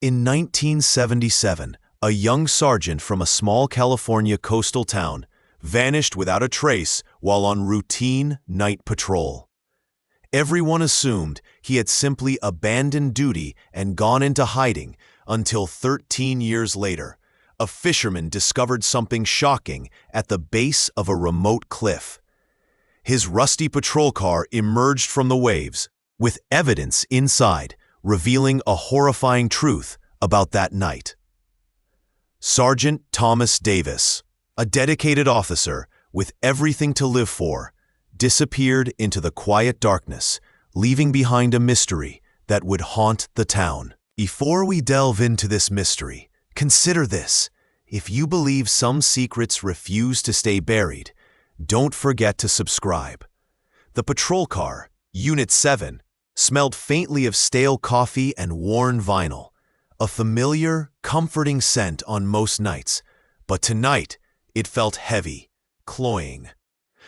In 1977, a young sergeant from a small California coastal town vanished without a trace while on routine night patrol. Everyone assumed he had simply abandoned duty and gone into hiding until 13 years later, a fisherman discovered something shocking at the base of a remote cliff. His rusty patrol car emerged from the waves, with evidence inside, revealing a horrifying truth about that night. Sergeant Thomas Davis, a dedicated officer with everything to live for, disappeared into the quiet darkness, leaving behind a mystery that would haunt the town. Before we delve into this mystery, consider this. If you believe some secrets refuse to stay buried, don't forget to subscribe. The patrol car, Unit 7, smelled faintly of stale coffee and worn vinyl, a familiar, comforting scent on most nights, but tonight it felt heavy, cloying.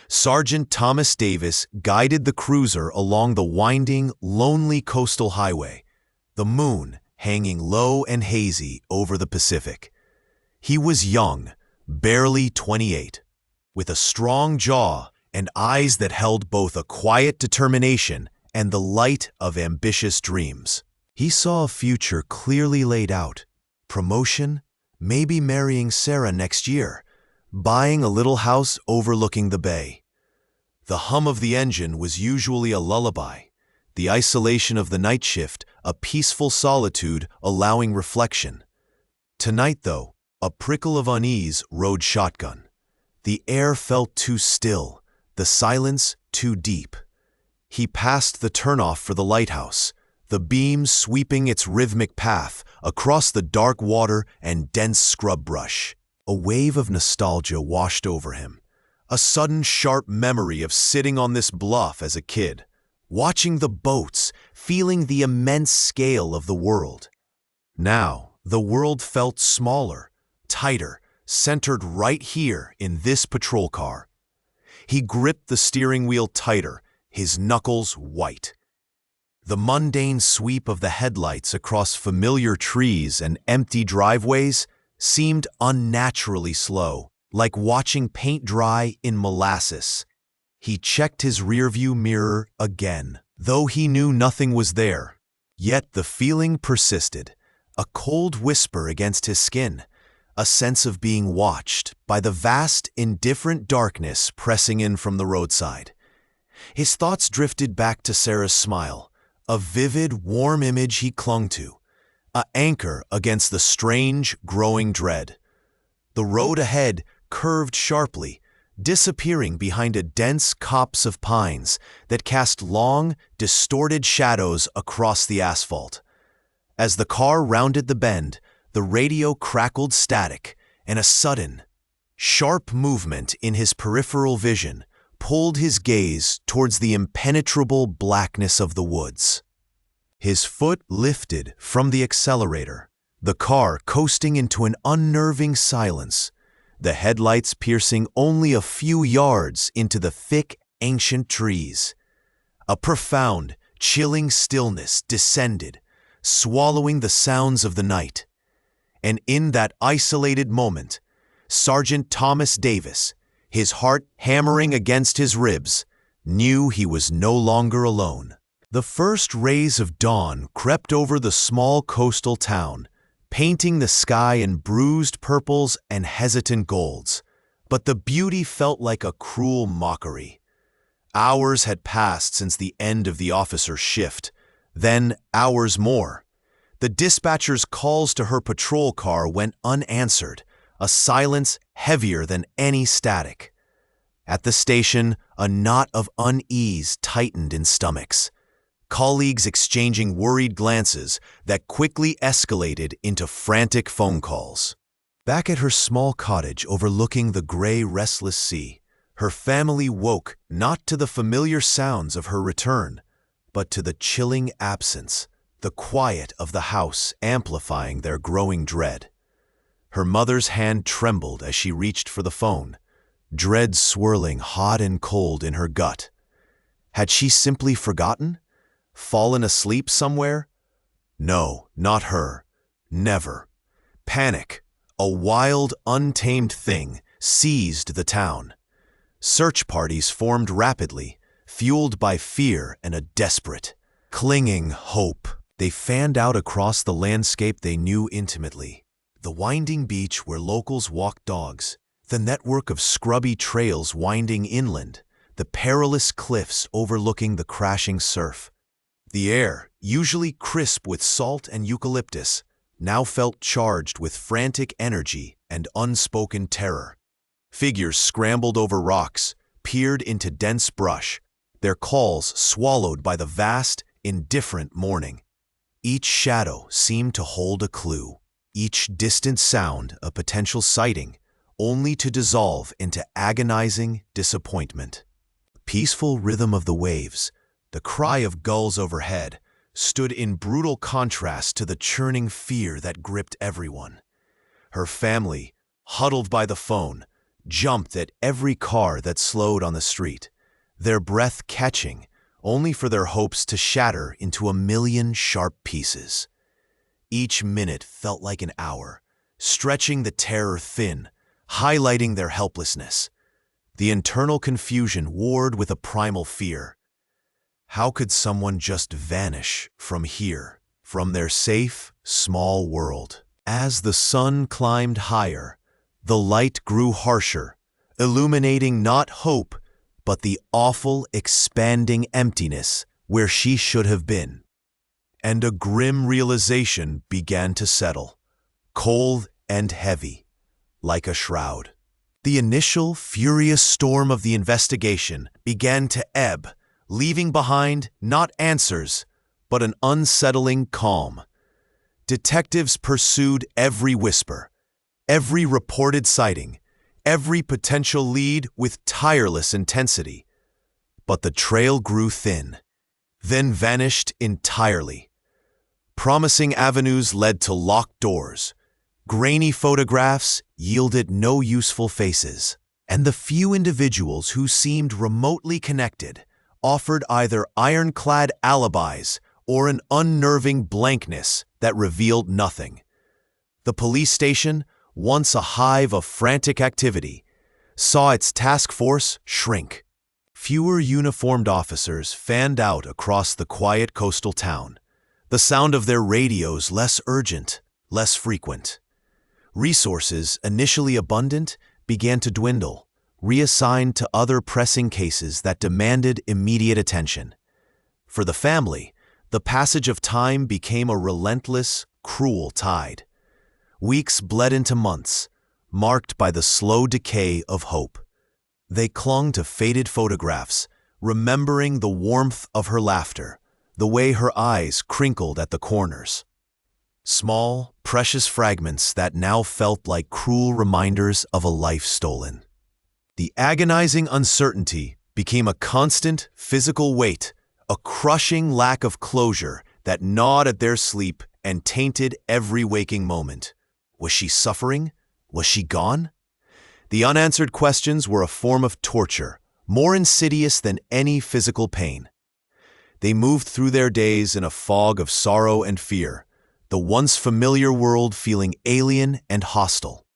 Sergeant Thomas Davis guided the cruiser along the winding, lonely coastal highway, the moon hanging low and hazy over the Pacific. He was young, barely 28, with a strong jaw and eyes that held both a quiet determination and the light of ambitious dreams. He saw a future clearly laid out: promotion, maybe marrying Sarah next year, buying a little house overlooking the bay. The hum of the engine was usually a lullaby, the isolation of the night shift a peaceful solitude allowing reflection. Tonight, though, a prickle of unease rode shotgun. The air felt too still, the silence too deep. He passed the turnoff for the lighthouse, the beam sweeping its rhythmic path across the dark water and dense scrub brush. A wave of nostalgia washed over him, a sudden sharp memory of sitting on this bluff as a kid, watching the boats, feeling the immense scale of the world. Now, the world felt smaller, tighter, centered right here in this patrol car. He gripped the steering wheel tighter, his knuckles white. The mundane sweep of the headlights across familiar trees and empty driveways seemed unnaturally slow, like watching paint dry in molasses. He checked his rearview mirror again, though he knew nothing was there. Yet the feeling persisted, a cold whisper against his skin, a sense of being watched by the vast, indifferent darkness pressing in from the roadside. His thoughts drifted back to Sarah's smile, a vivid, warm image he clung to, an anchor against the strange, growing dread. The road ahead curved sharply, disappearing behind a dense copse of pines that cast long, distorted shadows across the asphalt. As the car rounded the bend, the radio crackled static, and a sudden, sharp movement in his peripheral vision pulled his gaze towards the impenetrable blackness of the woods. His foot lifted from the accelerator, the car coasting into an unnerving silence, the headlights piercing only a few yards into the thick, ancient trees. A profound, chilling stillness descended, swallowing the sounds of the night. And in that isolated moment, Sergeant Thomas Davis, his heart hammering against his ribs, knew he was no longer alone. The first rays of dawn crept over the small coastal town, painting the sky in bruised purples and hesitant golds. But the beauty felt like a cruel mockery. Hours had passed since the end of the officer's shift, then hours more. The dispatcher's calls to her patrol car went unanswered, a silence heavier than any static. At the station, a knot of unease tightened in stomachs, colleagues exchanging worried glances that quickly escalated into frantic phone calls. Back at her small cottage overlooking the gray, restless sea, her family woke not to the familiar sounds of her return, but to the chilling absence, the quiet of the house amplifying their growing dread. Her mother's hand trembled as she reached for the phone, dread swirling hot and cold in her gut. Had she simply forgotten? Fallen asleep somewhere? No, not her. Never. Panic, a wild, untamed thing, seized the town. Search parties formed rapidly, fueled by fear and a desperate, clinging hope. They fanned out across the landscape they knew intimately. The winding beach where locals walked dogs, the network of scrubby trails winding inland, the perilous cliffs overlooking the crashing surf. The air, usually crisp with salt and eucalyptus, now felt charged with frantic energy and unspoken terror. Figures scrambled over rocks, peered into dense brush, their calls swallowed by the vast, indifferent morning. Each shadow seemed to hold a clue, each distant sound a potential sighting, only to dissolve into agonizing disappointment. The peaceful rhythm of the waves, the cry of gulls overhead, stood in brutal contrast to the churning fear that gripped everyone. Her family, huddled by the phone, jumped at every car that slowed on the street, their breath catching, only for their hopes to shatter into a million sharp pieces. Each minute felt like an hour, stretching the terror thin, highlighting their helplessness. The internal confusion warred with a primal fear. How could someone just vanish from here, from their safe, small world? As the sun climbed higher, the light grew harsher, illuminating not hope, but the awful, expanding emptiness where she should have been. And a grim realization began to settle, cold and heavy, like a shroud. The initial, furious storm of the investigation began to ebb, leaving behind not answers, but an unsettling calm. Detectives pursued every whisper, every reported sighting, every potential lead with tireless intensity. But the trail grew thin, then vanished entirely. Promising avenues led to locked doors. Grainy photographs yielded no useful faces, and the few individuals who seemed remotely connected offered either ironclad alibis or an unnerving blankness that revealed nothing. The police station, once a hive of frantic activity, saw its task force shrink. Fewer uniformed officers fanned out across the quiet coastal town, the sound of their radios less urgent, less frequent. Resources, initially abundant, began to dwindle, reassigned to other pressing cases that demanded immediate attention. For the family, the passage of time became a relentless, cruel tide. Weeks bled into months, marked by the slow decay of hope. They clung to faded photographs, remembering the warmth of her laughter, the way her eyes crinkled at the corners. Small, precious fragments that now felt like cruel reminders of a life stolen. The agonizing uncertainty became a constant physical weight, a crushing lack of closure that gnawed at their sleep and tainted every waking moment. Was she suffering? Was she gone? The unanswered questions were a form of torture, more insidious than any physical pain. They moved through their days in a fog of sorrow and fear, the once familiar world feeling alien and hostile.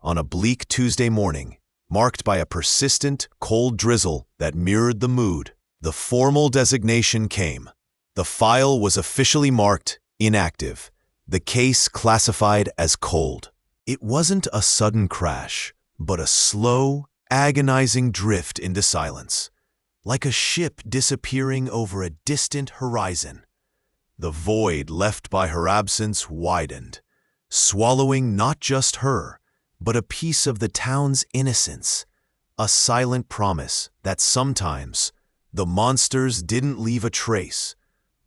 On a bleak Tuesday morning, marked by a persistent, cold drizzle that mirrored the mood, the formal designation came. The file was officially marked inactive, the case classified as cold. It wasn't a sudden crash, but a slow, agonizing drift into silence, like a ship disappearing over a distant horizon. The void left by her absence widened, swallowing not just her, but a piece of the town's innocence, a silent promise that sometimes the monsters didn't leave a trace,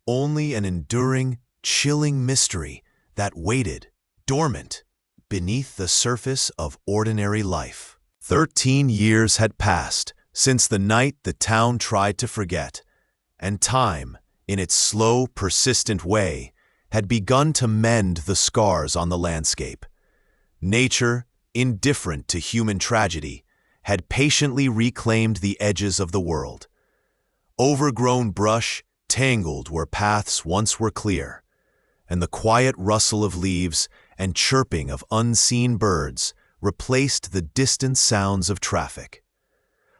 only an enduring, chilling mystery that waited, dormant, beneath the surface of ordinary life. 13 years had passed since the night the town tried to forget, and time, in its slow, persistent way, had begun to mend the scars on the landscape. Nature, indifferent to human tragedy, had patiently reclaimed the edges of the world. Overgrown brush tangled where paths once were clear, and the quiet rustle of leaves and chirping of unseen birds replaced the distant sounds of traffic.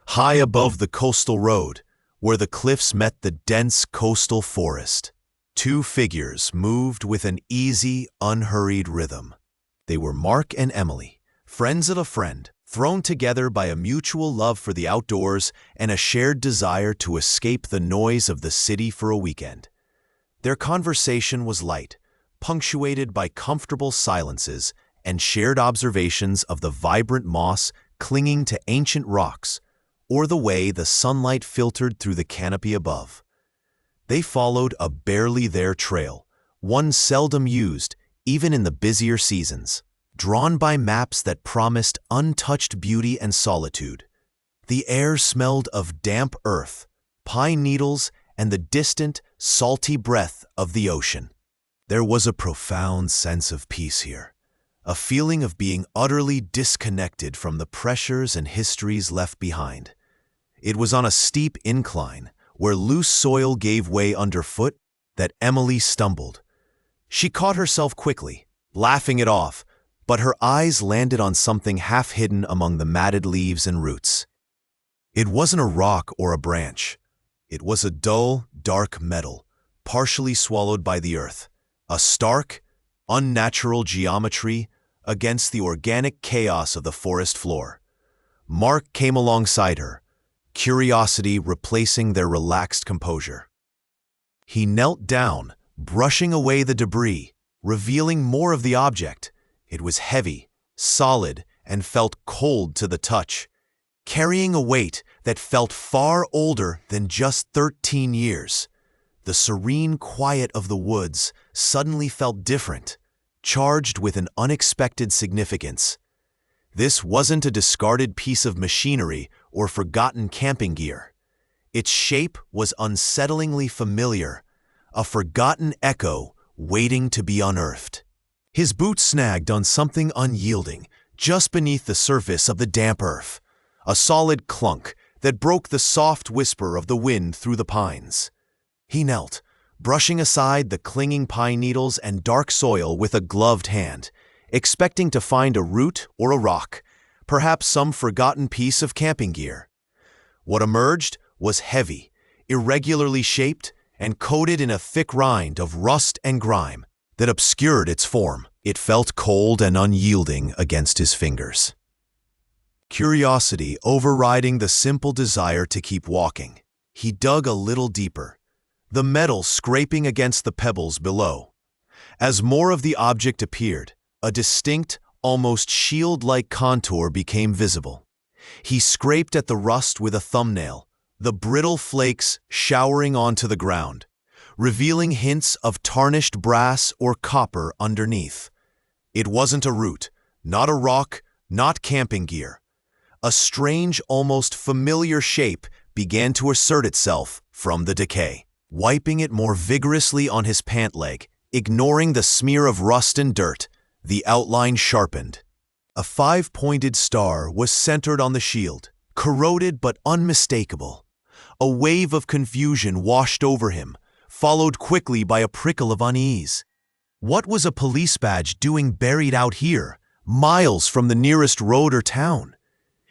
High above the coastal road, where the cliffs met the dense coastal forest, two figures moved with an easy, unhurried rhythm. They were Mark and Emily, friends of a friend, thrown together by a mutual love for the outdoors and a shared desire to escape the noise of the city for a weekend. Their conversation was light, punctuated by comfortable silences and shared observations of the vibrant moss clinging to ancient rocks, or the way the sunlight filtered through the canopy above. They followed a barely there trail, one seldom used even in the busier seasons, drawn by maps that promised untouched beauty and solitude. The air smelled of damp earth, pine needles, and the distant, salty breath of the ocean. There was a profound sense of peace here, a feeling of being utterly disconnected from the pressures and histories left behind. It was on a steep incline, where loose soil gave way underfoot, that Emily stumbled. She caught herself quickly, laughing it off, but her eyes landed on something half-hidden among the matted leaves and roots. It wasn't a rock or a branch. It was a dull, dark metal, partially swallowed by the earth, a stark, unnatural geometry against the organic chaos of the forest floor. Mark came alongside her, curiosity replacing their relaxed composure. He knelt down, brushing away the debris, revealing more of the object. It was heavy, solid, and felt cold to the touch, carrying a weight that felt far older than just 13 years. The serene quiet of the woods suddenly felt different, charged with an unexpected significance. This wasn't a discarded piece of machinery or forgotten camping gear. Its shape was unsettlingly familiar, a forgotten echo waiting to be unearthed. His boot snagged on something unyielding just beneath the surface of the damp earth, a solid clunk that broke the soft whisper of the wind through the pines. He knelt, brushing aside the clinging pine needles and dark soil with a gloved hand, expecting to find a root or a rock, perhaps some forgotten piece of camping gear. What emerged was heavy, irregularly shaped, and coated in a thick rind of rust and grime that obscured its form. It felt cold and unyielding against his fingers. Curiosity overriding the simple desire to keep walking, he dug a little deeper, the metal scraping against the pebbles below. As more of the object appeared, a distinct, almost shield-like contour became visible. He scraped at the rust with a thumbnail, the brittle flakes showering onto the ground, revealing hints of tarnished brass or copper underneath. It wasn't a root, not a rock, not camping gear. A strange, almost familiar shape began to assert itself from the decay. Wiping it more vigorously on his pant leg, ignoring the smear of rust and dirt, the outline sharpened. A 5-pointed star was centered on the shield, corroded but unmistakable. A wave of confusion washed over him, followed quickly by a prickle of unease. What was a police badge doing buried out here, miles from the nearest road or town?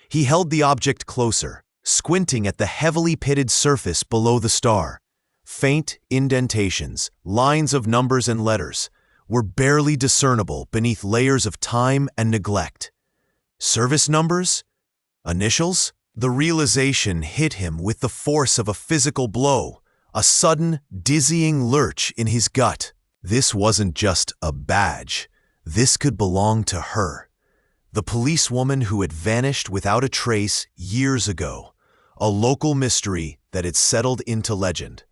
He held the object closer, squinting at the heavily pitted surface below the star. Faint indentations, lines of numbers and letters, were barely discernible beneath layers of time and neglect. Service numbers? Initials? The realization hit him with the force of a physical blow, a sudden, dizzying lurch in his gut. This wasn't just a badge. This could belong to her. The policewoman who had vanished without a trace years ago, a local mystery that had settled into legend.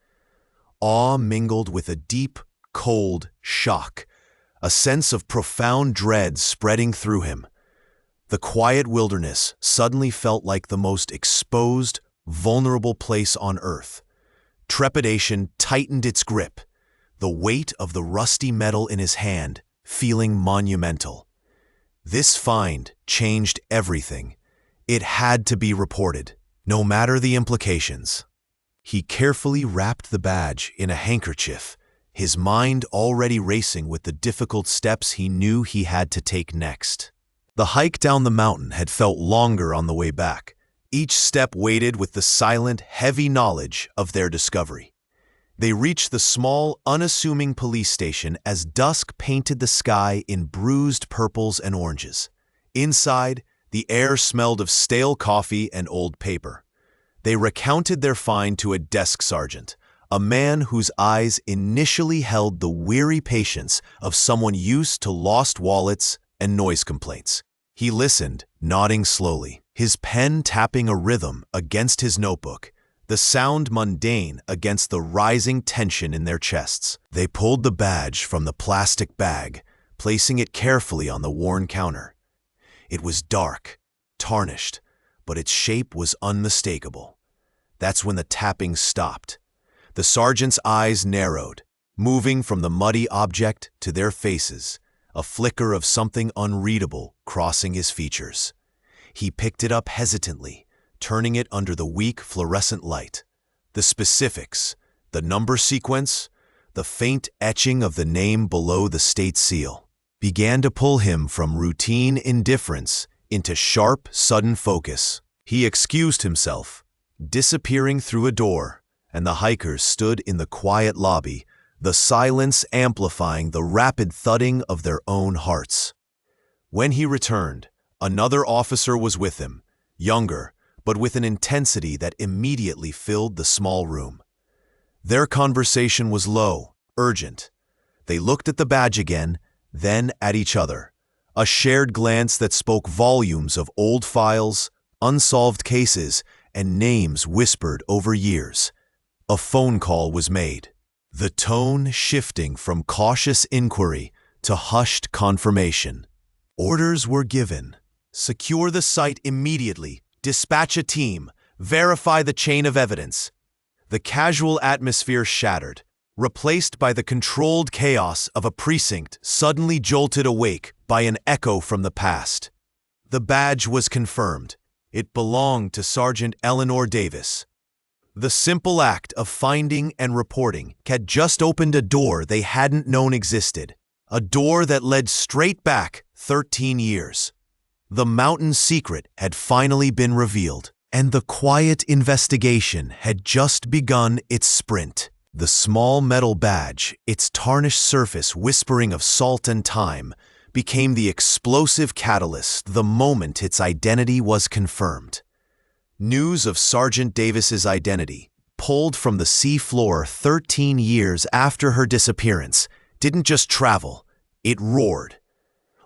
Awe mingled with a deep, cold shock, a sense of profound dread spreading through him. The quiet wilderness suddenly felt like the most exposed, vulnerable place on earth. Trepidation tightened its grip, the weight of the rusty metal in his hand feeling monumental. This find changed everything. It had to be reported, no matter the implications. He carefully wrapped the badge in a handkerchief, his mind already racing with the difficult steps he knew he had to take next. The hike down the mountain had felt longer on the way back, each step weighted with the silent, heavy knowledge of their discovery. They reached the small, unassuming police station as dusk painted the sky in bruised purples and oranges. Inside, the air smelled of stale coffee and old paper. They recounted their find to a desk sergeant, a man whose eyes initially held the weary patience of someone used to lost wallets and noise complaints. He listened, nodding slowly, his pen tapping a rhythm against his notebook, the sound mundane against the rising tension in their chests. They pulled the badge from the plastic bag, placing it carefully on the worn counter. It was dark, tarnished, but its shape was unmistakable. That's when the tapping stopped. The sergeant's eyes narrowed, moving from the muddy object to their faces, a flicker of something unreadable crossing his features. He picked it up hesitantly, turning it under the weak fluorescent light. The specifics, the number sequence, the faint etching of the name below the state seal, began to pull him from routine indifference into sharp, sudden focus. He excused himself, disappearing through a door, and the hikers stood in the quiet lobby, the silence amplifying the rapid thudding of their own hearts. When he returned, another officer was with him, younger, but with an intensity that immediately filled the small room. Their conversation was low, urgent. They looked at the badge again, then at each other, a shared glance that spoke volumes of old files, unsolved cases, and names whispered over years. A phone call was made, the tone shifting from cautious inquiry to hushed confirmation. Orders were given. Secure the site immediately, dispatch a team, verify the chain of evidence. The casual atmosphere shattered, replaced by the controlled chaos of a precinct suddenly jolted awake by an echo from the past. The badge was confirmed. It belonged to Sergeant Eleanor Davis. The simple act of finding and reporting had just opened a door they hadn't known existed, a door that led straight back 13 years. The mountain secret had finally been revealed, and the quiet investigation had just begun its sprint. The small metal badge, its tarnished surface whispering of salt and time, became the explosive catalyst the moment its identity was confirmed. News of Sergeant Davis's identity, pulled from the sea floor 13 years after her disappearance, didn't just travel, it roared.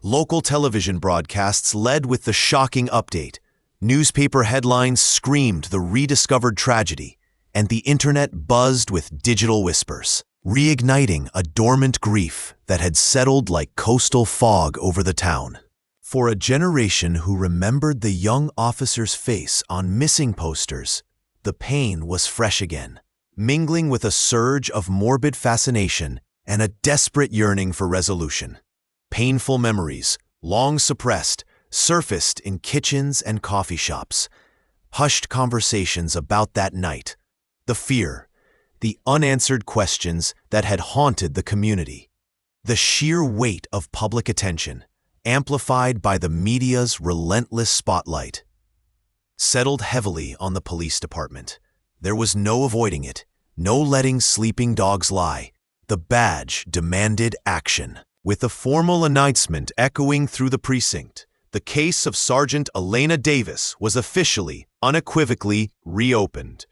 Local television broadcasts led with the shocking update. Newspaper headlines screamed the rediscovered tragedy, and the internet buzzed with digital whispers, reigniting a dormant grief that had settled like coastal fog over the town. For a generation who remembered the young officer's face on missing posters, the pain was fresh again, mingling with a surge of morbid fascination and a desperate yearning for resolution. Painful memories, long suppressed, surfaced in kitchens and coffee shops. Hushed conversations about that night. The fear, the unanswered questions that had haunted the community. The sheer weight of public attention, amplified by the media's relentless spotlight, settled heavily on the police department. There was no avoiding it, no letting sleeping dogs lie. The badge demanded action. With a formal announcement echoing through the precinct, the case of Sergeant Elena Davis was officially, unequivocally reopened.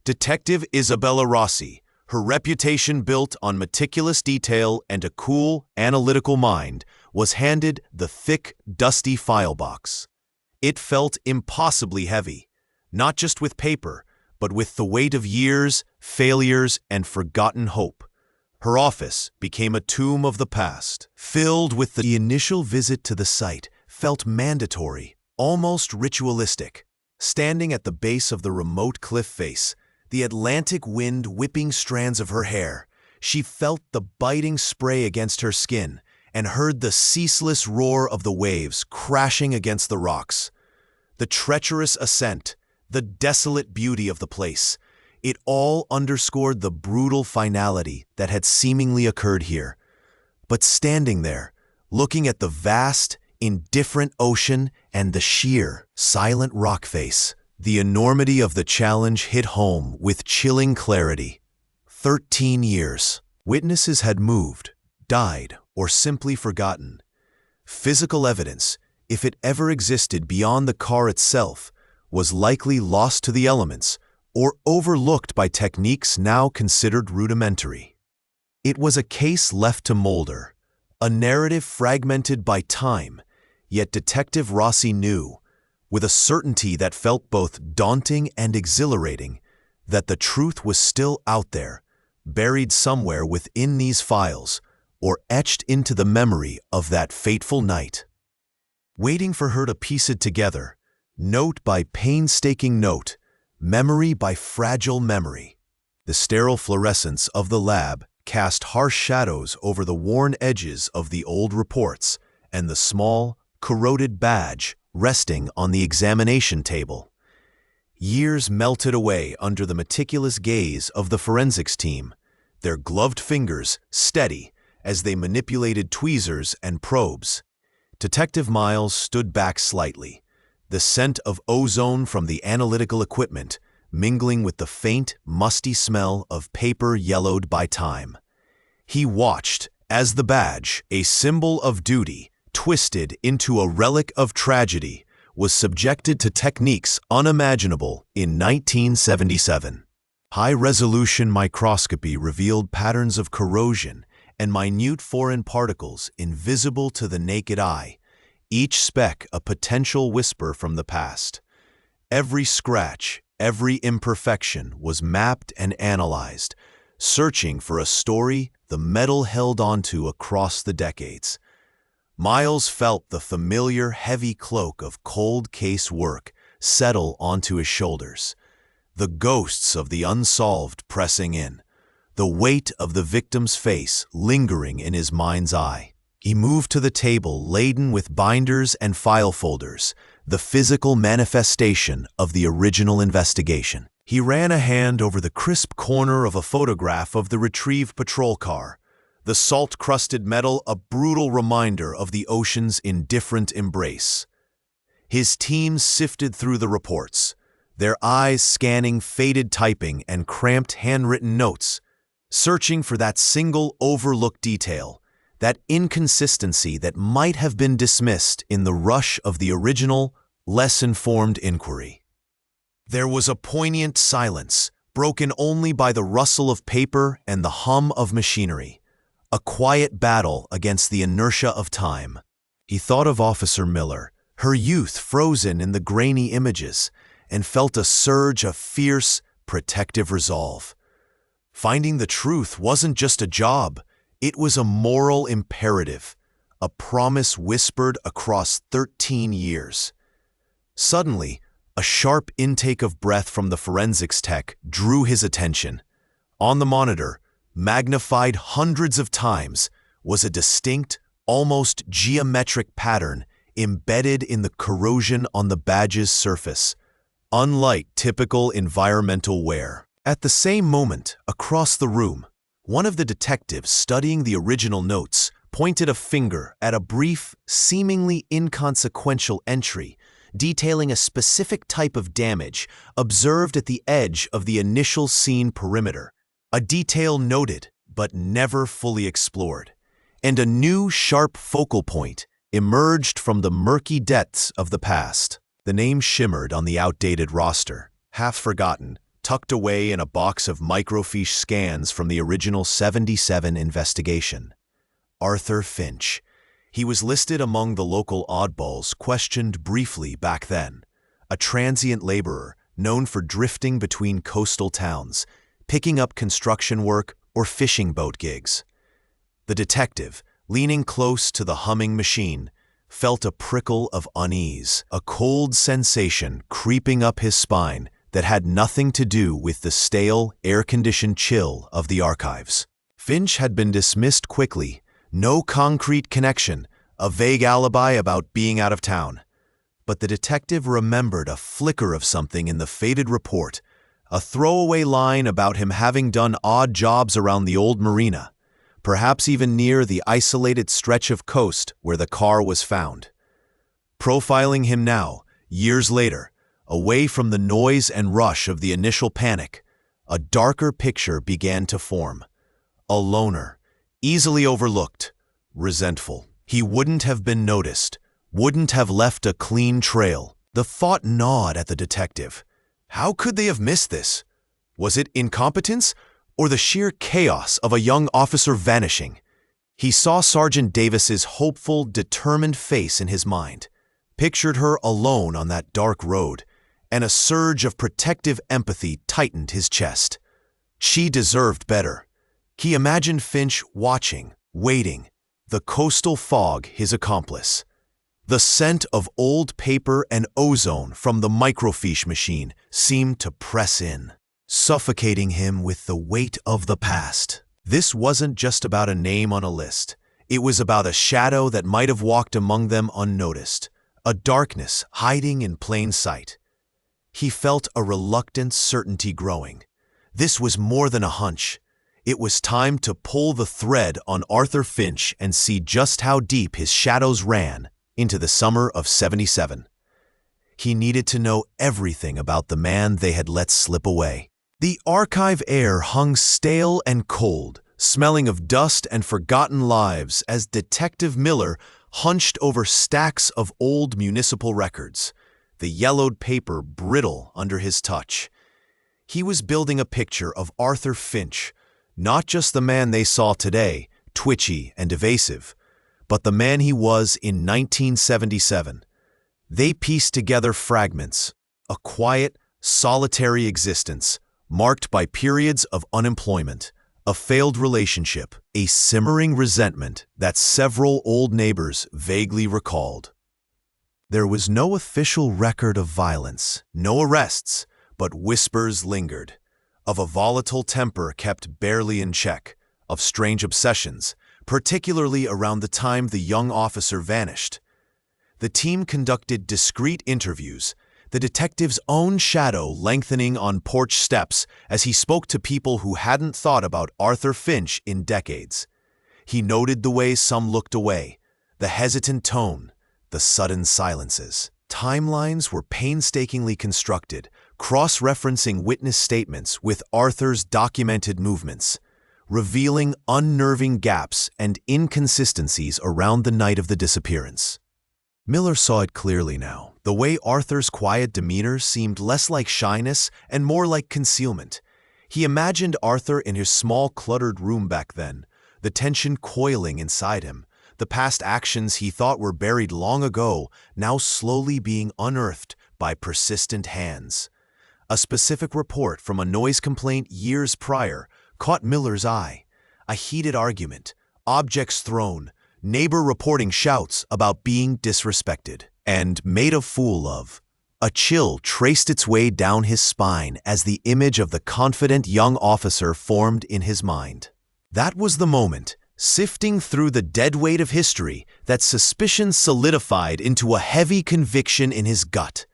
Detective Isabella Rossi, her reputation built on meticulous detail and a cool, analytical mind, was handed the thick, dusty file box. It felt impossibly heavy, not just with paper, but with the weight of years, failures, and forgotten hope. Her office became a tomb of the past, filled with the initial visit to the site felt mandatory, almost ritualistic. Standing at the base of the remote cliff face, the Atlantic wind whipping strands of her hair, she felt the biting spray against her skin and heard the ceaseless roar of the waves crashing against the rocks. The treacherous ascent, the desolate beauty of the place, It all underscored the brutal finality that had seemingly occurred here. But standing there, looking at the vast, indifferent ocean and the sheer, silent rock face, the enormity of the challenge hit home with chilling clarity. 13 years. Witnesses had moved, died, or simply forgotten. Physical evidence, if it ever existed beyond the car itself, was likely lost to the elements or overlooked by techniques now considered rudimentary. It was a case left to molder, a narrative fragmented by time, yet Detective Rossi knew, with a certainty that felt both daunting and exhilarating, that the truth was still out there, buried somewhere within these files, or etched into the memory of that fateful night. Waiting for her to piece it together, note by painstaking note, memory by fragile memory. The sterile fluorescence of the lab cast harsh shadows over the worn edges of the old reports and the small, corroded badge resting on the examination table. Years melted away under the meticulous gaze of the forensics team, their gloved fingers steady as they manipulated tweezers and probes. Detective Miles stood back slightly, the scent of ozone from the analytical equipment mingling with the faint, musty smell of paper yellowed by time. He watched as the badge, a symbol of duty, twisted into a relic of tragedy, was subjected to techniques unimaginable in 1977. High-resolution microscopy revealed patterns of corrosion and minute foreign particles invisible to the naked eye, each speck a potential whisper from the past. Every scratch, every imperfection was mapped and analyzed, searching for a story the metal held onto across the decades. Miles felt the familiar, heavy cloak of cold case work settle onto his shoulders, the ghosts of the unsolved pressing in, the weight of the victim's face lingering in his mind's eye. He moved to the table laden with binders and file folders, the physical manifestation of the original investigation. He ran a hand over the crisp corner of a photograph of the retrieved patrol car, the salt-crusted metal a brutal reminder of the ocean's indifferent embrace. His team sifted through the reports, their eyes scanning faded typing and cramped handwritten notes, searching for that single overlooked detail, that inconsistency that might have been dismissed in the rush of the original, less informed inquiry. There was a poignant silence, broken only by the rustle of paper and the hum of machinery, a quiet battle against the inertia of time. He thought of Officer Miller, her youth frozen in the grainy images, and felt a surge of fierce, protective resolve. Finding the truth wasn't just a job, it was a moral imperative, a promise whispered across 13 years. Suddenly, a sharp intake of breath from the forensics tech drew his attention. On the monitor, magnified hundreds of times, was a distinct, almost geometric pattern embedded in the corrosion on the badge's surface, unlike typical environmental wear. At the same moment, across the room, one of the detectives studying the original notes pointed a finger at a brief, seemingly inconsequential entry detailing a specific type of damage observed at the edge of the initial scene perimeter, a detail noted but never fully explored, and a new sharp focal point emerged from the murky depths of the past. The name shimmered on the outdated roster, half forgotten, tucked away in a box of microfiche scans from the original '77 investigation. Arthur Finch. He was listed among the local oddballs questioned briefly back then, a transient laborer known for drifting between coastal towns, picking up construction work or fishing boat gigs. The detective, leaning close to the humming machine, felt a prickle of unease, a cold sensation creeping up his spine that had nothing to do with the stale, air-conditioned chill of the archives. Finch had been dismissed quickly, no concrete connection, a vague alibi about being out of town. But the detective remembered a flicker of something in the faded report, A throwaway line about him having done odd jobs around the old marina, perhaps even near the isolated stretch of coast where the car was found. Profiling him now, years later, away from the noise and rush of the initial panic, a darker picture began to form. A loner, easily overlooked, resentful. He wouldn't have been noticed, wouldn't have left a clean trail. The thought gnawed at the detective. How could they have missed this? Was it incompetence or the sheer chaos of a young officer vanishing? He saw Sergeant Davis's hopeful, determined face in his mind, pictured her alone on that dark road, and a surge of protective empathy tightened his chest. She deserved better. He imagined Finch watching, waiting, the coastal fog his accomplice. The scent of old paper and ozone from the microfiche machine seemed to press in, suffocating him with the weight of the past. This wasn't just about a name on a list. It was about a shadow that might have walked among them unnoticed, a darkness hiding in plain sight. He felt a reluctant certainty growing. This was more than a hunch. It was time to pull the thread on Arthur Finch and see just how deep his shadows ran into the summer of '77. He needed to know everything about the man they had let slip away. The archive air hung stale and cold, smelling of dust and forgotten lives as Detective Miller hunched over stacks of old municipal records, the yellowed paper brittle under his touch. He was building a picture of Arthur Finch, not just the man they saw today, twitchy and evasive, but the man he was in 1977. They pieced together fragments, a quiet, solitary existence, marked by periods of unemployment, a failed relationship, a simmering resentment that several old neighbors vaguely recalled. There was no official record of violence, no arrests, but whispers lingered, of a volatile temper kept barely in check, of strange obsessions, particularly around the time the young officer vanished. The team conducted discreet interviews, the detective's own shadow lengthening on porch steps as he spoke to people who hadn't thought about Arthur Finch in decades. He noted the way some looked away, the hesitant tone, the sudden silences. Timelines were painstakingly constructed, cross-referencing witness statements with Arthur's documented movements, revealing unnerving gaps and inconsistencies around the night of the disappearance. Miller saw it clearly now. The way Arthur's quiet demeanor seemed less like shyness and more like concealment. He imagined Arthur in his small, cluttered room back then, the tension coiling inside him, the past actions he thought were buried long ago now slowly being unearthed by persistent hands. A specific report from a noise complaint years prior caught Miller's eye. A heated argument, objects thrown, neighbor reporting shouts about being disrespected and made a fool of. A chill traced its way down his spine as the image of the confident young officer formed in his mind. That was the moment, sifting through the dead weight of history, that suspicion solidified into a heavy conviction in his gut.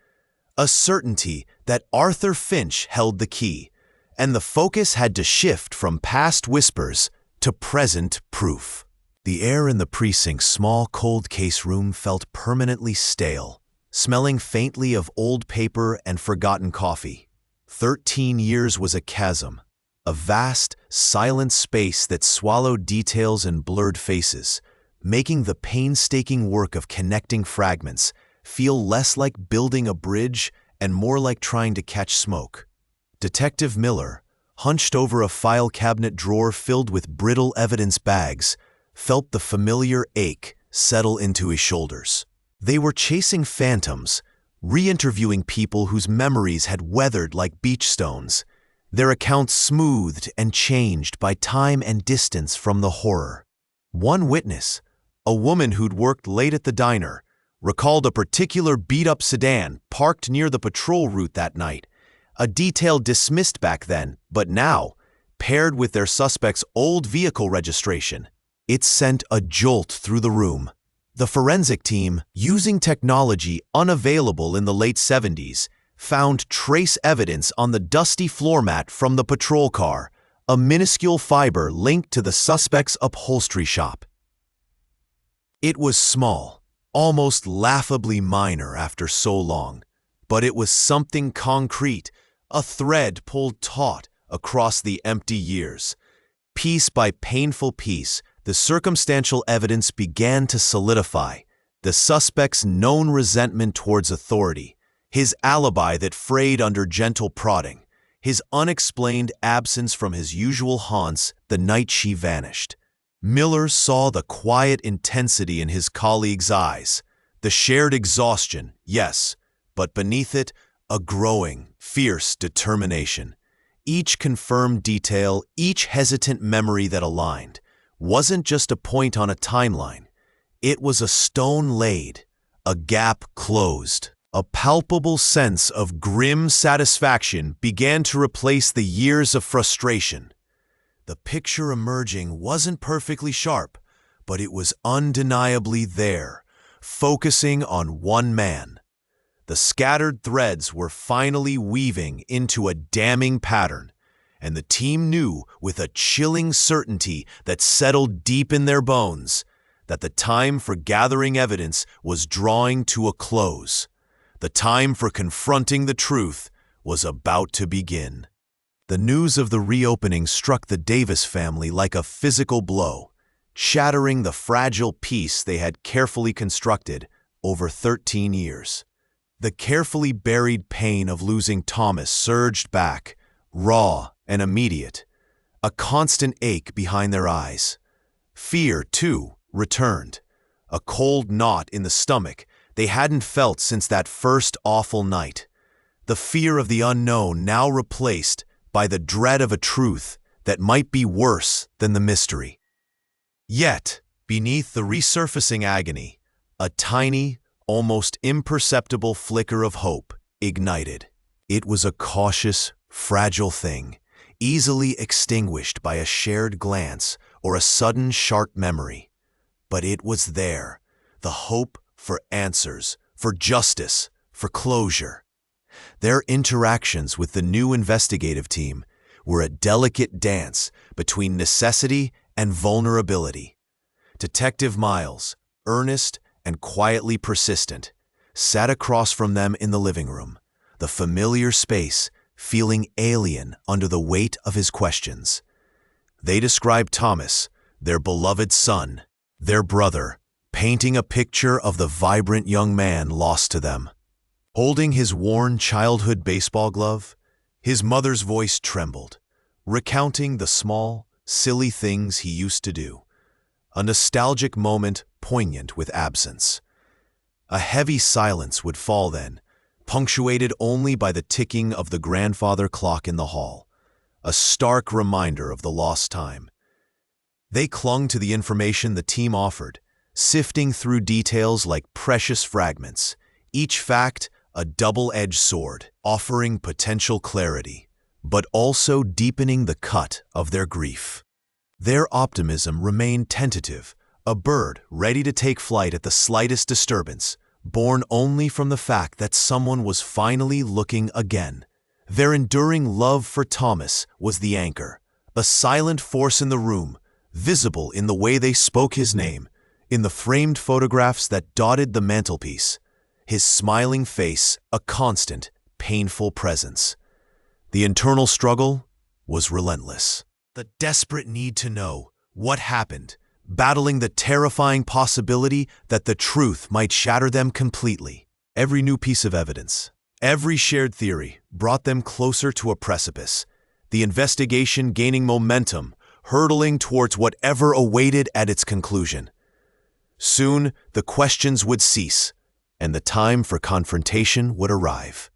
A certainty that Arthur Finch held the key, and the focus had to shift from past whispers to present proof. The air in the precinct's small cold case room felt permanently stale, smelling faintly of old paper and forgotten coffee. 13 years was a chasm, a vast, silent space that swallowed details and blurred faces, making the painstaking work of connecting fragments feel less like building a bridge and more like trying to catch smoke. Detective Miller, hunched over a file cabinet drawer filled with brittle evidence bags, felt the familiar ache settle into his shoulders. They were chasing phantoms, re-interviewing people whose memories had weathered like beach stones, their accounts smoothed and changed by time and distance from the horror. One witness, a woman who'd worked late at the diner, recalled a particular beat-up sedan parked near the patrol route that night, a detail dismissed back then, but now, paired with their suspect's old vehicle registration, it sent a jolt through the room. The forensic team, using technology unavailable in the late '70s, found trace evidence on the dusty floor mat from the patrol car, a minuscule fiber linked to the suspect's upholstery shop. It was small, almost laughably minor after so long, but it was something concrete, a thread pulled taut across the empty years. Piece by painful piece, the circumstantial evidence began to solidify. The suspect's known resentment towards authority, his alibi that frayed under gentle prodding, his unexplained absence from his usual haunts the night she vanished. Miller saw the quiet intensity in his colleague's eyes, the shared exhaustion, yes, but beneath it, a growing, fierce determination. Each confirmed detail, each hesitant memory that aligned, wasn't just a point on a timeline. It was a stone laid, a gap closed. A palpable sense of grim satisfaction began to replace the years of frustration. The picture emerging wasn't perfectly sharp, but it was undeniably there, focusing on one man. The scattered threads were finally weaving into a damning pattern, and the team knew with a chilling certainty that settled deep in their bones that the time for gathering evidence was drawing to a close. The time for confronting the truth was about to begin. The news of the reopening struck the Davis family like a physical blow, shattering the fragile peace they had carefully constructed over 13 years. The carefully buried pain of losing Thomas surged back, raw and immediate, a constant ache behind their eyes. Fear, too, returned, a cold knot in the stomach they hadn't felt since that first awful night. The fear of the unknown now replaced by the dread of a truth that might be worse than the mystery. Yet, beneath the resurfacing agony, a tiny, almost imperceptible flicker of hope ignited. It was a cautious, fragile thing, easily extinguished by a shared glance or a sudden sharp memory. But it was there, the hope for answers, for justice, for closure. Their interactions with the new investigative team were a delicate dance between necessity and vulnerability. Detective Miles, earnest and quietly persistent, sat across from them in the living room, the familiar space feeling alien under the weight of his questions. They described Thomas, their beloved son, their brother, painting a picture of the vibrant young man lost to them. Holding his worn childhood baseball glove, his mother's voice trembled, recounting the small, silly things he used to do. A nostalgic moment poignant with absence. A heavy silence would fall then, punctuated only by the ticking of the grandfather clock in the hall, a stark reminder of the lost time. They clung to the information the team offered, sifting through details like precious fragments, each fact a double-edged sword, offering potential clarity, but also deepening the cut of their grief. Their optimism remained tentative, a bird ready to take flight at the slightest disturbance, born only from the fact that someone was finally looking again. Their enduring love for Thomas was the anchor, a silent force in the room, visible in the way they spoke his name, in the framed photographs that dotted the mantelpiece, his smiling face a constant, painful presence. The internal struggle was relentless. The desperate need to know what happened, battling the terrifying possibility that the truth might shatter them completely. Every new piece of evidence, every shared theory brought them closer to a precipice, the investigation gaining momentum, hurtling towards whatever awaited at its conclusion. Soon, the questions would cease, and the time for confrontation would arrive.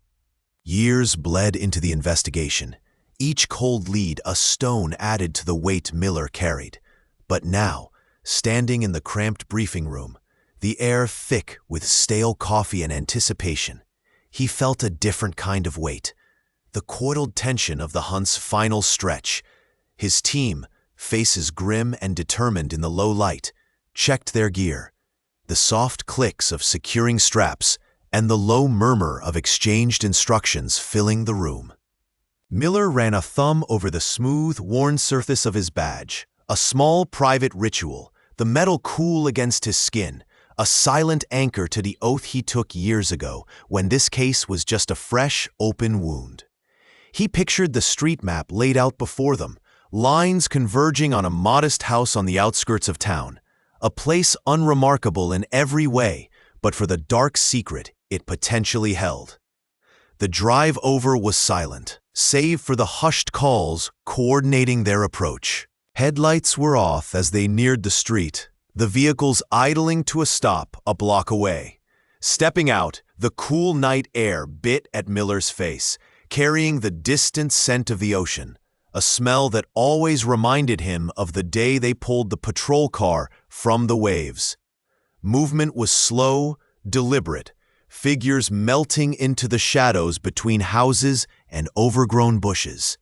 Years bled into the investigation, each cold lead a stone added to the weight Miller carried. But now, standing in the cramped briefing room, the air thick with stale coffee and anticipation, he felt a different kind of weight, the coiled tension of the hunt's final stretch. His team, faces grim and determined in the low light, checked their gear, the soft clicks of securing straps and the low murmur of exchanged instructions filling the room. Miller ran a thumb over the smooth, worn surface of his badge, a small private ritual, the metal cool against his skin, a silent anchor to the oath he took years ago when this case was just a fresh, open wound. He pictured the street map laid out before them, lines converging on a modest house on the outskirts of town, a place unremarkable in every way, but for the dark secret it potentially held. The drive over was silent, save for the hushed calls coordinating their approach. Headlights were off as they neared the street, the vehicles idling to a stop a block away. Stepping out, the cool night air bit at Miller's face, carrying the distant scent of the ocean, a smell that always reminded him of the day they pulled the patrol car from the waves. Movement was slow, deliberate, figures melting into the shadows between houses and overgrown bushes.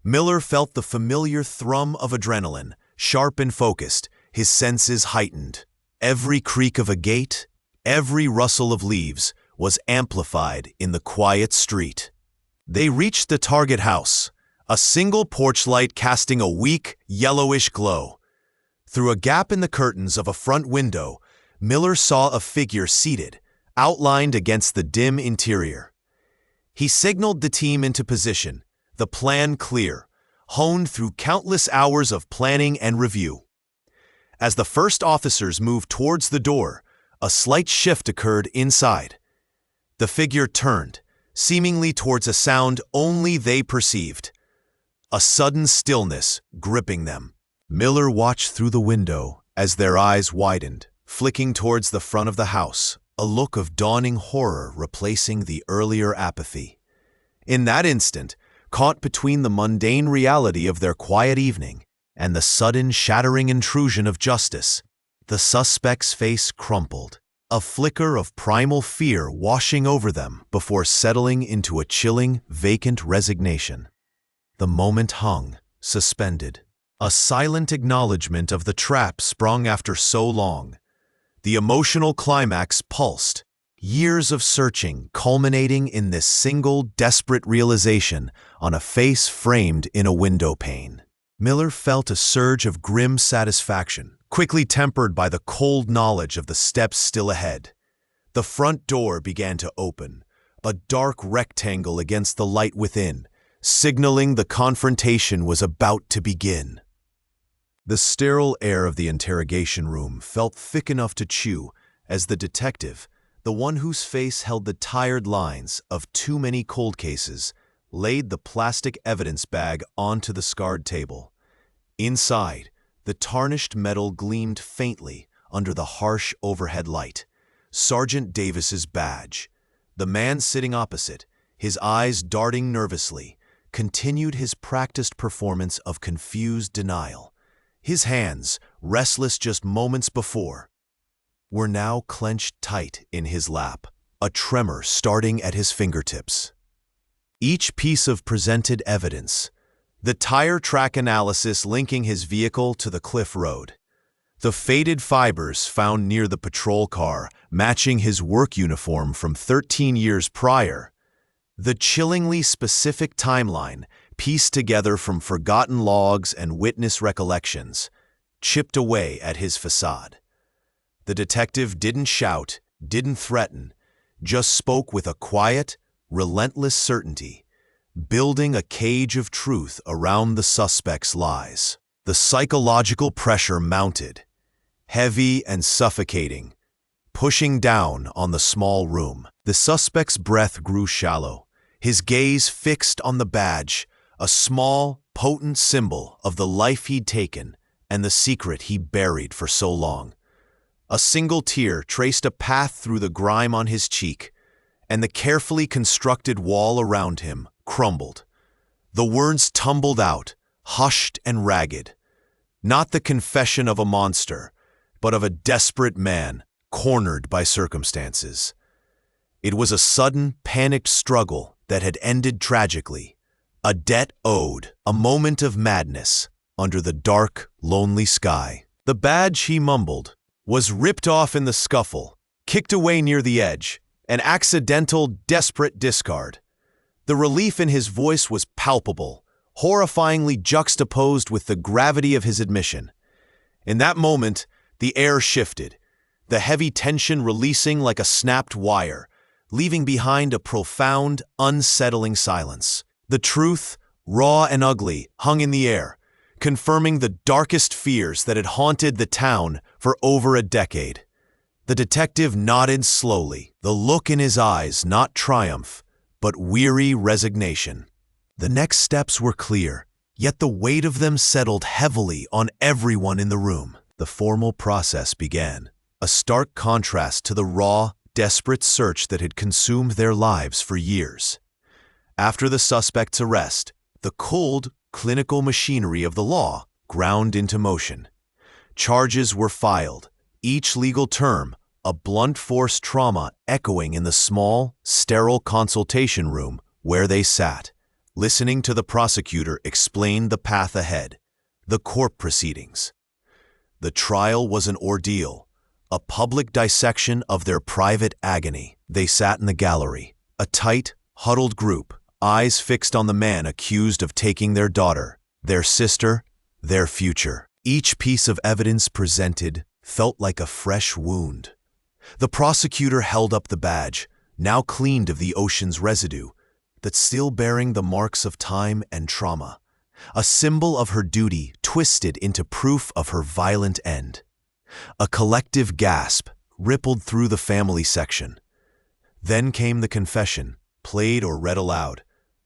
Miller felt the familiar thrum of adrenaline, sharp and focused, his senses heightened. Every creak of a gate, every rustle of leaves was amplified in the quiet street. They reached the target house, a single porch light casting a weak, yellowish glow. Through a gap in the curtains of a front window, Miller saw a figure seated, outlined against the dim interior. He signaled the team into position, the plan clear, honed through countless hours of planning and review. As the first officers moved towards the door, a slight shift occurred inside. The figure turned, seemingly towards a sound only they perceived. A sudden stillness gripping them. Miller watched through the window as their eyes widened, flicking towards the front of the house, a look of dawning horror replacing the earlier apathy. In that instant, caught between the mundane reality of their quiet evening and the sudden shattering intrusion of justice, the suspect's face crumpled, a flicker of primal fear washing over them before settling into a chilling, vacant resignation. The moment hung, suspended, a silent acknowledgement of the trap sprung after so long. The emotional climax pulsed, years of searching culminating in this single desperate realization on a face framed in a window pane. Miller felt a surge of grim satisfaction, quickly tempered by the cold knowledge of the steps still ahead. The front door began to open, a dark rectangle against the light within, signaling the confrontation was about to begin. The sterile air of the interrogation room felt thick enough to chew as the detective, the one whose face held the tired lines of too many cold cases, laid the plastic evidence bag onto the scarred table. Inside, the tarnished metal gleamed faintly under the harsh overhead light. Sergeant Davis's badge. The man sitting opposite, his eyes darting nervously, continued his practiced performance of confused denial. His hands, restless just moments before, were now clenched tight in his lap, a tremor starting at his fingertips. Each piece of presented evidence, the tire track analysis linking his vehicle to the cliff road, the faded fibers found near the patrol car matching his work uniform from 13 years prior, the chillingly specific timeline pieced together from forgotten logs and witness recollections, chipped away at his facade. The detective didn't shout, didn't threaten, just spoke with a quiet, relentless certainty, building a cage of truth around the suspect's lies. The psychological pressure mounted, heavy and suffocating, pushing down on the small room. The suspect's breath grew shallow, his gaze fixed on the badge, a small, potent symbol of the life he'd taken and the secret he buried for so long. A single tear traced a path through the grime on his cheek, and the carefully constructed wall around him crumbled. The words tumbled out, hushed and ragged. Not the confession of a monster, but of a desperate man cornered by circumstances. It was a sudden, panicked struggle that had ended tragically. A debt owed, a moment of madness under the dark, lonely sky. The badge, he mumbled, was ripped off in the scuffle, kicked away near the edge, An accidental, desperate discard. The relief in his voice was palpable, horrifyingly juxtaposed with the gravity of his admission. In that moment, the air shifted, the heavy tension releasing like a snapped wire, leaving behind a profound, unsettling silence. The truth, raw and ugly, hung in the air, confirming the darkest fears that had haunted the town for over a decade. The detective nodded slowly, the look in his eyes not triumph, but weary resignation. The next steps were clear, yet the weight of them settled heavily on everyone in the room. The formal process began, a stark contrast to the raw, desperate search that had consumed their lives for years. After the suspect's arrest, the cold, clinical machinery of the law ground into motion. Charges were filed, each legal term a blunt force trauma echoing in the small, sterile consultation room where they sat, listening to the prosecutor explain the path ahead, the court proceedings. The trial was an ordeal, a public dissection of their private agony. They sat in the gallery, a tight, huddled group, eyes fixed on the man accused of taking their daughter, their sister, their future. Each piece of evidence presented felt like a fresh wound. The prosecutor held up the badge, now cleaned of the ocean's residue, but still bearing the marks of time and trauma, a symbol of her duty twisted into proof of her violent end. A collective gasp rippled through the family section. Then came the confession, played or read aloud,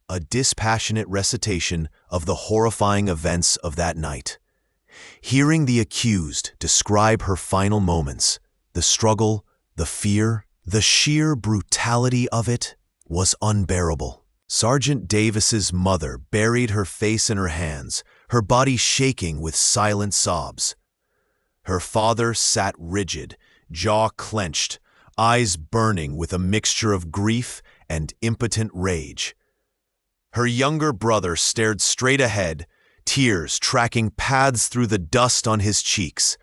a dispassionate recitation of the horrifying events of that night. Hearing the accused describe her final moments, the struggle, the fear, the sheer brutality of it was unbearable. Sergeant Davis's mother buried her face in her hands, her body shaking with silent sobs. Her father sat rigid, jaw clenched, eyes burning with a mixture of grief and impotent rage. Her younger brother stared straight ahead, tears tracking paths through the dust on his cheeks.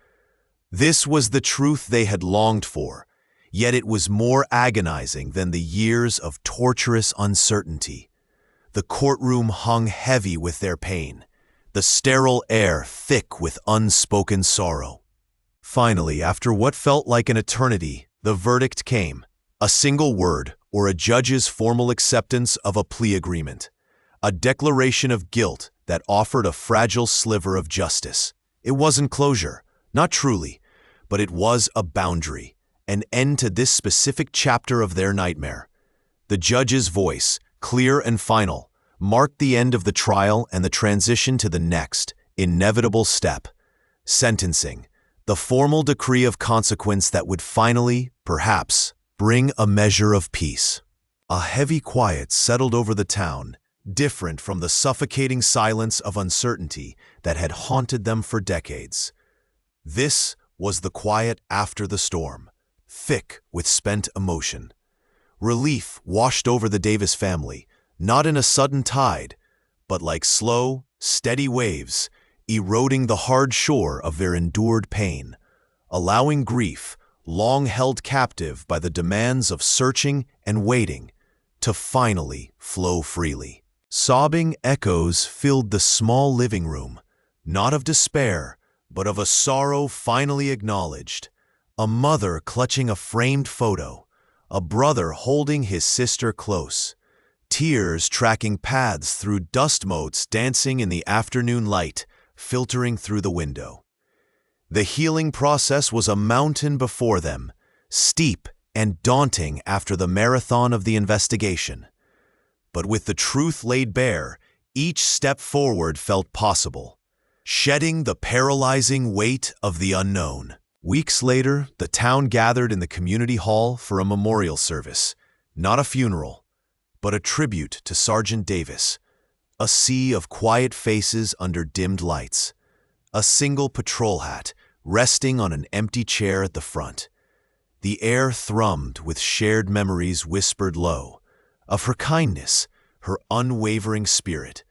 This was the truth they had longed for, yet it was more agonizing than the years of torturous uncertainty. The courtroom hung heavy with their pain, the sterile air thick with unspoken sorrow. Finally, after what felt like an eternity, the verdict came, a single word or a judge's formal acceptance of a plea agreement, a declaration of guilt that offered a fragile sliver of justice. It wasn't closure, not truly, but it was a boundary, an end to this specific chapter of their nightmare. The judge's voice, clear and final, marked the end of the trial and the transition to the next, inevitable step. Sentencing, the formal decree of consequence that would finally, perhaps, bring a measure of peace. A heavy quiet settled over the town, different from the suffocating silence of uncertainty that had haunted them for decades. This was the quiet after the storm, thick with spent emotion. Relief washed over the Davis family, not in a sudden tide, but like slow, steady waves, eroding the hard shore of their endured pain, allowing grief, long held captive by the demands of searching and waiting, to finally flow freely. Sobbing echoes filled the small living room, not of despair, but of a sorrow finally acknowledged. A mother clutching a framed photo, a brother holding his sister close, tears tracking paths through dust motes dancing in the afternoon light, filtering through the window. The healing process was a mountain before them, steep and daunting after the marathon of the investigation. But with the truth laid bare, each step forward felt possible, shedding the paralyzing weight of the unknown. Weeks later, the town gathered in the community hall for a memorial service, not a funeral, but a tribute to Sergeant Davis. A sea of quiet faces under dimmed lights, a single patrol hat resting on an empty chair at the front. The air thrummed with shared memories whispered low, of her kindness, her unwavering spirit,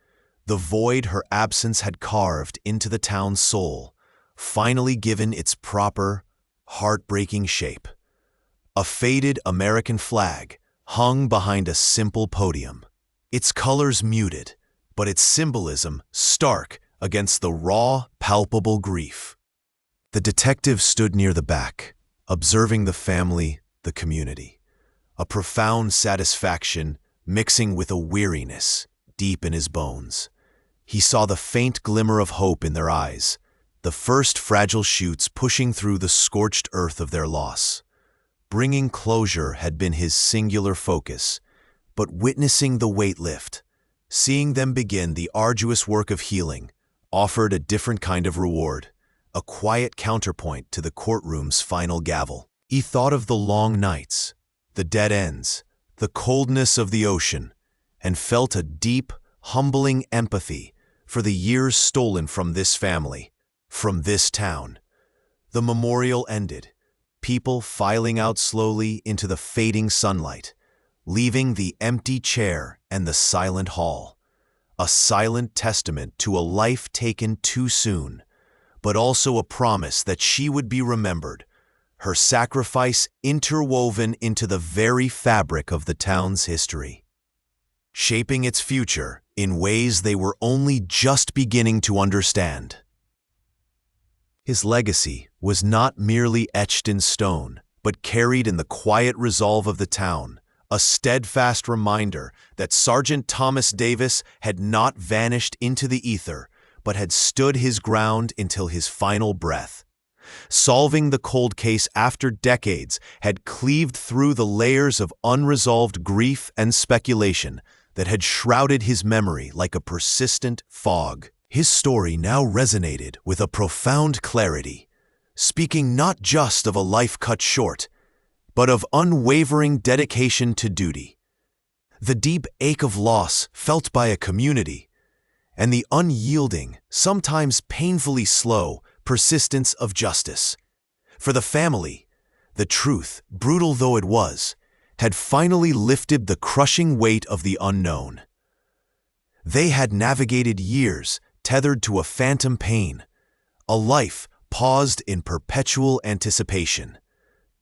the void her absence had carved into the town's soul, finally given its proper, heartbreaking shape. A faded American flag hung behind a simple podium, its colors muted, but its symbolism stark against the raw, palpable grief. The detective stood near the back, observing the family, the community, a profound satisfaction mixing with a weariness deep in his bones. He saw the faint glimmer of hope in their eyes, the first fragile shoots pushing through the scorched earth of their loss. Bringing closure had been his singular focus, but witnessing the weight lift, seeing them begin the arduous work of healing, offered a different kind of reward, a quiet counterpoint to the courtroom's final gavel. He thought of the long nights, the dead ends, the coldness of the ocean, and felt a deep, humbling empathy for the years stolen from this family, from this town. The memorial ended, people filing out slowly into the fading sunlight, leaving the empty chair and the silent hall, a silent testament to a life taken too soon, but also a promise that she would be remembered, her sacrifice interwoven into the very fabric of the town's history, shaping its future in ways they were only just beginning to understand. His legacy was not merely etched in stone, but carried in the quiet resolve of the town, a steadfast reminder that Sergeant Thomas Davis had not vanished into the ether, but had stood his ground until his final breath. Solving the cold case after decades had cleaved through the layers of unresolved grief and speculation that had shrouded his memory like a persistent fog. His story now resonated with a profound clarity, speaking not just of a life cut short, but of unwavering dedication to duty. The deep ache of loss felt by a community, and the unyielding, sometimes painfully slow, persistence of justice. For the family, the truth, brutal though it was, had finally lifted the crushing weight of the unknown. They had navigated years tethered to a phantom pain, a life paused in perpetual anticipation.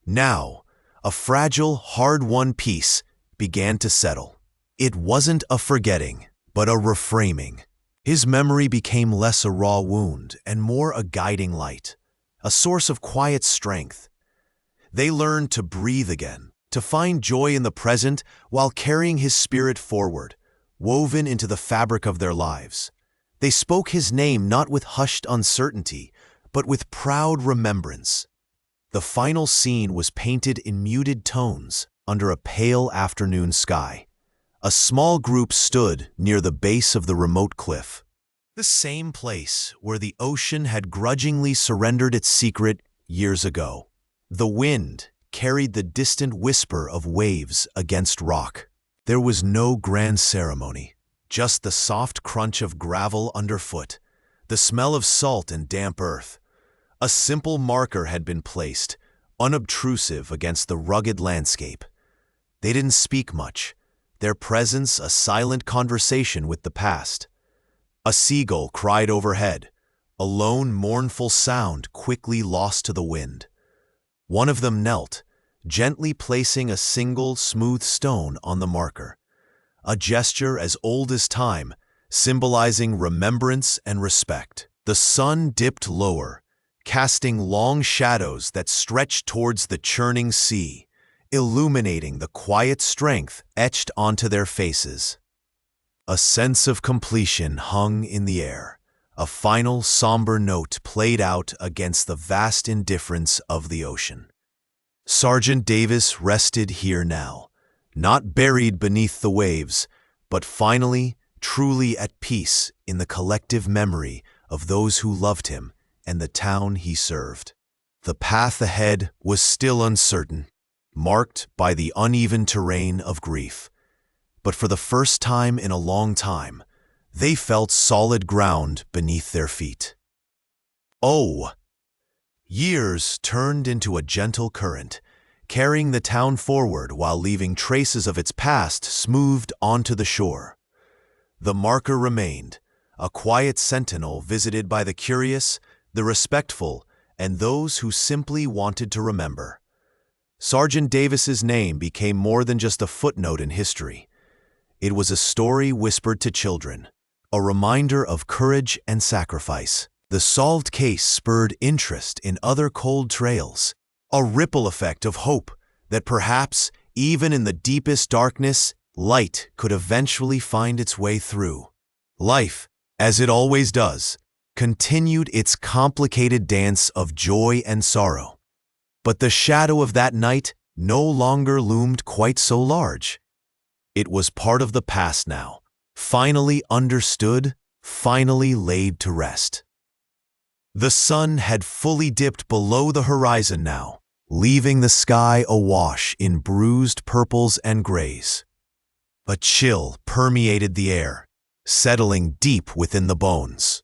Now, a fragile, hard-won peace began to settle. It wasn't a forgetting, but a reframing. His memory became less a raw wound and more a guiding light, a source of quiet strength. They learned to breathe again, to find joy in the present while carrying his spirit forward, woven into the fabric of their lives. They spoke his name not with hushed uncertainty, but with proud remembrance. The final scene was painted in muted tones under a pale afternoon sky. A small group stood near the base of the remote cliff, the same place where the ocean had grudgingly surrendered its secret years ago. The wind carried the distant whisper of waves against rock. There was no grand ceremony, just the soft crunch of gravel underfoot, the smell of salt and damp earth. A simple marker had been placed, unobtrusive against the rugged landscape. They didn't speak much, their presence a silent conversation with the past. A seagull cried overhead, a lone mournful sound quickly lost to the wind. One of them knelt, gently placing a single smooth stone on the marker, a gesture as old as time, symbolizing remembrance and respect. The sun dipped lower, casting long shadows that stretched towards the churning sea, illuminating the quiet strength etched onto their faces. A sense of completion hung in the air, a final somber note played out against the vast indifference of the ocean. Sergeant Davis rested here now, not buried beneath the waves, but finally, truly at peace in the collective memory of those who loved him and the town he served. The path ahead was still uncertain, marked by the uneven terrain of grief. But for the first time in a long time, they felt solid ground beneath their feet. Oh! Years turned into a gentle current, carrying the town forward while leaving traces of its past smoothed onto the shore. The marker remained, a quiet sentinel visited by the curious, the respectful, and those who simply wanted to remember. Sergeant Davis's name became more than just a footnote in history. It was a story whispered to children, a reminder of courage and sacrifice. The solved case spurred interest in other cold trails, a ripple effect of hope that perhaps, even in the deepest darkness, light could eventually find its way through. Life, as it always does, continued its complicated dance of joy and sorrow. But the shadow of that night no longer loomed quite so large. It was part of the past now, finally understood, finally laid to rest. The sun had fully dipped below the horizon now, leaving the sky awash in bruised purples and grays. A chill permeated the air, settling deep within the bones.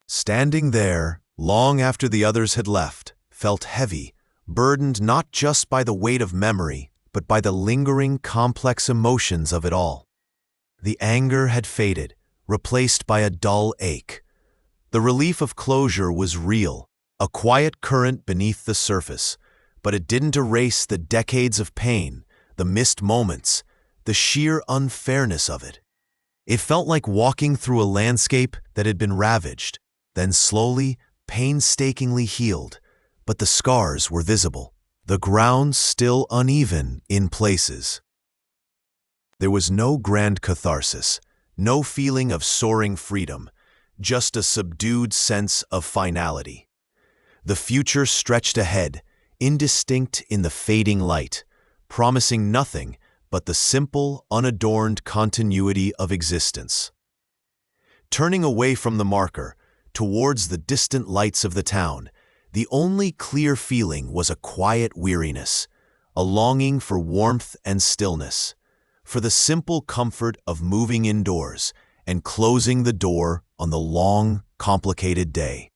Standing there, long after the others had left, felt heavy, burdened not just by the weight of memory, but by the lingering, complex emotions of it all. The anger had faded, replaced by a dull ache. The relief of closure was real, a quiet current beneath the surface, but it didn't erase the decades of pain, the missed moments, the sheer unfairness of it. It felt like walking through a landscape that had been ravaged, then slowly, painstakingly healed, but the scars were visible, the ground still uneven in places. There was no grand catharsis, no feeling of soaring freedom, just a subdued sense of finality. The future stretched ahead, indistinct in the fading light, promising nothing but the simple, unadorned continuity of existence. Turning away from the marker, towards the distant lights of the town, the only clear feeling was a quiet weariness, a longing for warmth and stillness, for the simple comfort of moving indoors and closing the door on the long, complicated day.